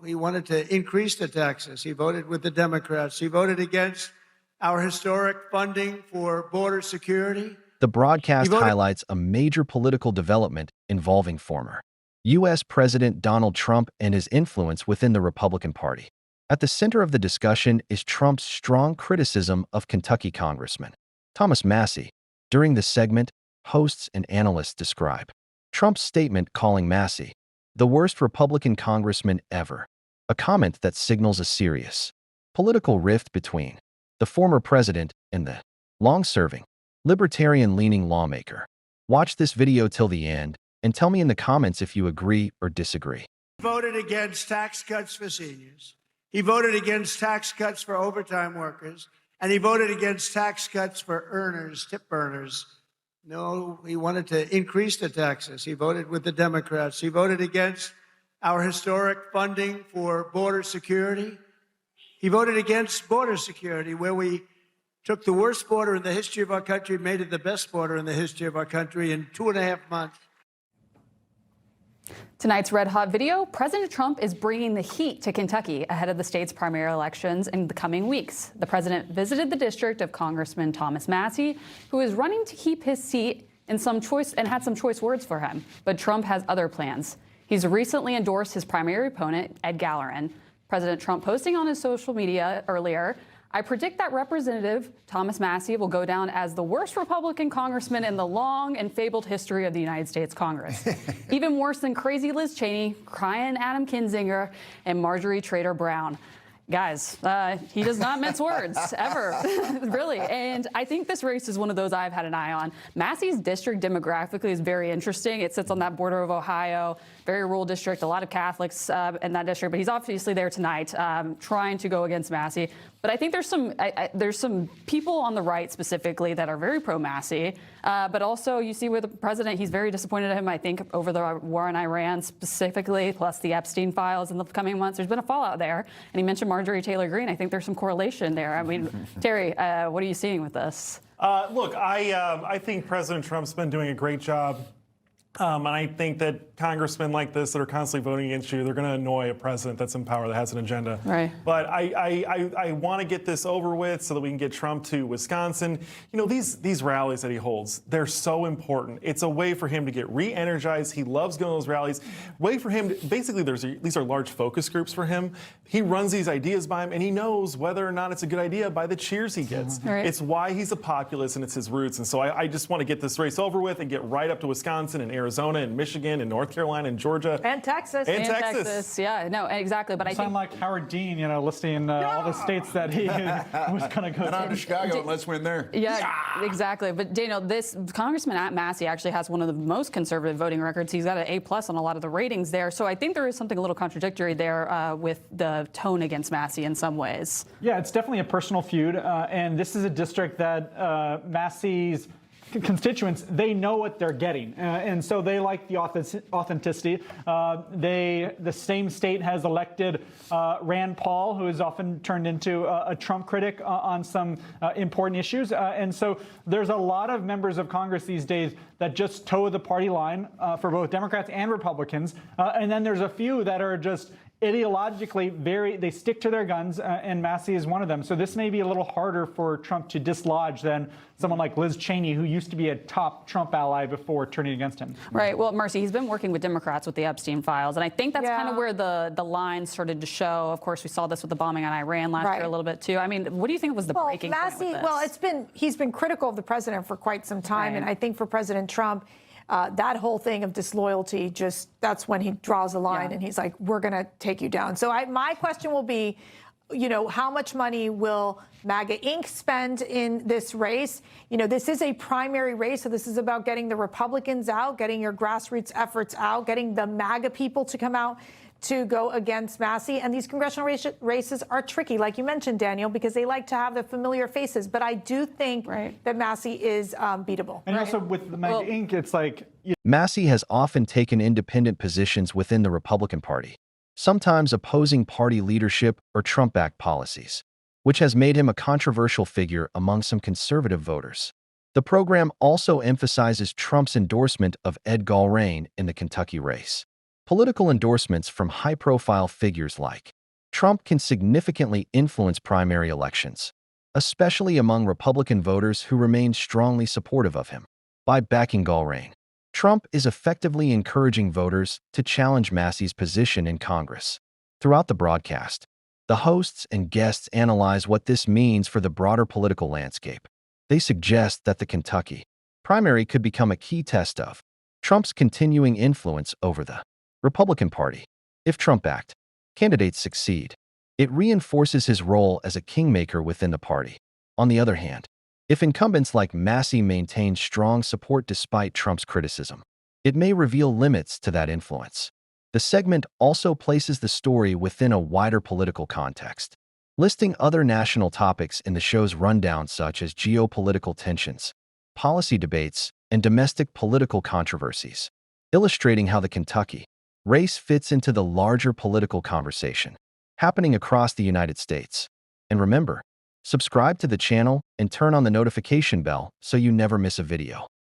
He wanted to increase the taxes. He voted with the Democrats. He voted against our historic funding for border security. The broadcast highlights a major political development involving former U.S. President Donald Trump and his influence within the Republican Party. At the center of the discussion is Trump's strong criticism of Kentucky Congressman Thomas Massie. During the segment, hosts and analysts describe Trump's statement calling Massie the worst Republican congressman ever, a comment that signals a serious political rift between the former president and the long-serving, libertarian-leaning lawmaker. Watch this video till the end and tell me in the comments if you agree or disagree. He voted against tax cuts for seniors. He voted against tax cuts for overtime workers. And he voted against tax cuts for earners, tip earners. No, he wanted to increase the taxes. He voted with the Democrats. He voted against our historic funding for border security. He voted against border security, where we took the worst border in the history of our country, made it the best border in the history of our country in 2.5 months. Tonight's Red Hot video, President Trump is bringing the heat to Kentucky ahead of the state's primary elections in the coming weeks. The president visited the district of Congressman Thomas Massie, who is running to keep his seat and had some choice words for him. But Trump has other plans. He's recently endorsed his primary opponent, Ed Gallerin. President Trump posting on his social media earlier, I predict that Representative Thomas Massie will go down as the worst Republican congressman in the long and fabled history of the United States Congress. Even worse than crazy Liz Cheney, crying Adam Kinzinger, and Marjorie Taylor Brown. Guys, he does not mince words, ever, really. And I think this race is one of those I've had an eye on. Massie's district demographically is very interesting. It sits on that border of Ohio, very rural district, a lot of Catholics in that district. But he's obviously there tonight trying to go against Massie. But I think there's some people on the right specifically that are very pro-Massie. But also you see with the president, he's very disappointed at him, I think, over the war in Iran specifically, plus the Epstein files in the coming months. There's been a fallout there. And he mentioned Marjorie Taylor Greene. I think there's some correlation there. I mean, Terry, what are you seeing with this? Look, I think President Trump's been doing a great job. And I think that congressmen like this that are constantly voting against you, they're going to annoy a president that's in power that has an agenda. Right. But I want to get this over with so that we can get Trump to Wisconsin. You know, these rallies that he holds, they're so important. It's a way for him to get re-energized. He loves going to those rallies. Way for him to, basically, these are large focus groups for him. He runs these ideas by him, and he knows whether or not it's a good idea by the cheers he gets. Right. It's why he's a populist, and it's his roots. And so I just want to get this race over with and get right up to Wisconsin and Arizona and Michigan and North Carolina and Georgia. And Texas. And Texas. Yeah, no, exactly. But I sound like Howard Dean, you know, listing all the states that he was going to go to. On to Chicago and let's win there. Yeah, exactly. But Daniel, this Congressman Massie actually has one of the most conservative voting records. He's got an A+ on a lot of the ratings there. So I think there is something a little contradictory there with the tone against Massie in some ways. Yeah, it's definitely a personal feud. And this is a district that Massie's constituents, they know what they're getting, and so they like the authenticity. The same state has elected Rand Paul, who is often turned into a Trump critic on some important issues, and so there's a lot of members of Congress these days that just toe the party line for both Democrats and Republicans, and then there's a few that are just ideologically they stick to their guns, and Massie is one of them. So this may be a little harder for Trump to dislodge than someone like Liz Cheney, who used to be a top Trump ally before turning against him. Right. Well, Marcy, he's been working with Democrats with the Epstein files, and I think that's kind of where the line started to show. Of course, we saw this with the bombing on Iran last year a little bit too. I mean, what do you think was the breaking point with this? Well, he's been critical of the president for quite some time, and I think for President Trump, that whole thing of disloyalty, that's when he draws a line and he's like, we're going to take you down. So my question will be, you know, how much money will MAGA Inc. spend in this race? You know, this is a primary race, so this is about getting the Republicans out, getting your grassroots efforts out, getting the MAGA people to come out to go against Massie. And these congressional races are tricky, like you mentioned, Daniel, because they like to have the familiar faces. But I do think that Massie is beatable. And also with the MAGA Inc., it's like... Massie has often taken independent positions within the Republican Party, sometimes opposing party leadership or Trump-backed policies, which has made him a controversial figure among some conservative voters. The program also emphasizes Trump's endorsement of Ed Gallerin in the Kentucky race. Political endorsements from high-profile figures like Trump can significantly influence primary elections, especially among Republican voters who remain strongly supportive of him. By backing Galrain, Trump is effectively encouraging voters to challenge Massie's position in Congress. Throughout the broadcast, the hosts and guests analyze what this means for the broader political landscape. They suggest that the Kentucky primary could become a key test of Trump's continuing influence over the Republican Party. If Trump-backed candidates succeed, it reinforces his role as a kingmaker within the party. On the other hand, if incumbents like Massie maintain strong support despite Trump's criticism, it may reveal limits to that influence. The segment also places the story within a wider political context, listing other national topics in the show's rundown such as geopolitical tensions, policy debates, and domestic political controversies, illustrating how the Kentucky race fits into the larger political conversation happening across the United States. And remember, subscribe to the channel and turn on the notification bell so you never miss a video.